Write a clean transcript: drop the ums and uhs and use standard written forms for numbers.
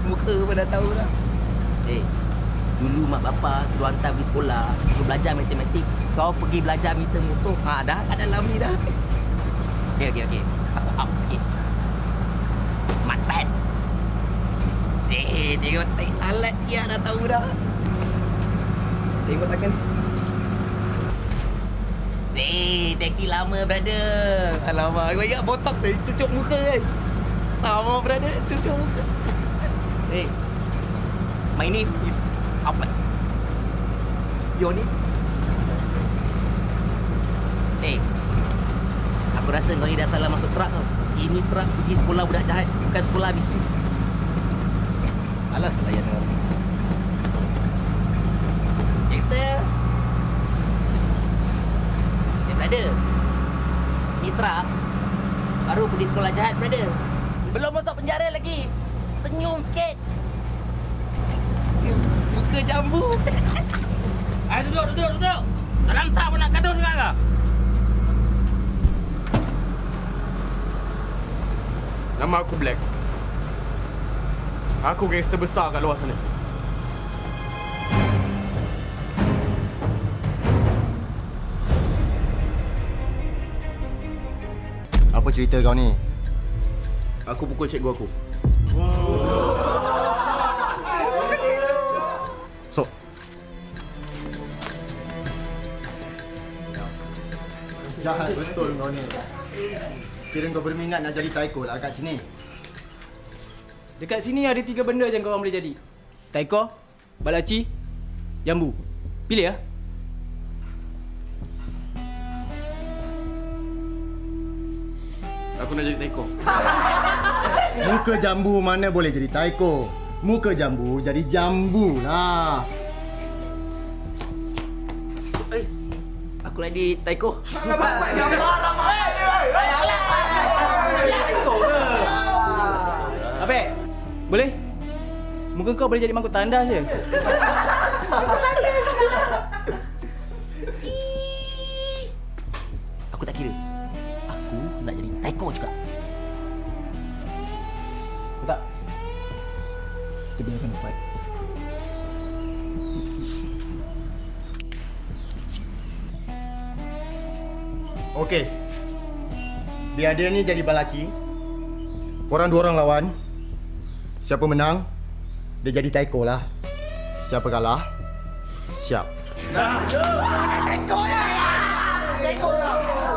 Muka pun dah tahu dah. Dulu mak bapa suruh hantar pergi sekolah, suruh belajar matematik. Kau pergi belajar meter motor. Dah kat dalam ni dah. Okey. Aku out sikit. Mat bad. Tengok tai lalat dia dah tahu dah. Tengok tangan. Teki lama, brother. Alamak, kau ingat botox saya cucuk muka kan? Lama, brother, cucuk muka. My name is apa? Your name? Aku rasa kau ni dah salah masuk truk tau. Ini truk pergi sekolah budak jahat, bukan sekolah bisu. Alas layan orang. Gangster. Brother. Ni truk baru pergi sekolah jahat, brother. Belum masuk penjara lagi. Senyum sikit. Muka jambu. Duduk. Dalam tak pun nak gaduh juga ke? Nama aku Black. Aku gangster besar kat luar sana. Apa cerita kau ni? Aku pukul cikgu aku. Sok. Jahat betul kau ni. Kira kau berminat nak jadi taiko lah kat sini. Dekat sini ada 3 benda je kau orang boleh jadi. Taiko, balaci, jambu. Pilih ya. Aku nak jadi taiko. Muka jambu mana boleh jadi taiko? Muka jambu jadi jambu lah. Aku nak di taiko. Abek, boleh? Muka kau boleh jadi mangkuk tandas je. Aku tak kira. Aku nak jadi taiko juga. Tak. Kita biarkan fight. Okey. Biar dia ni jadi balaci. Korang 2 orang lawan. Siapa menang, dia jadi taiko lah. Siapa kalah, siap. Taiko lah!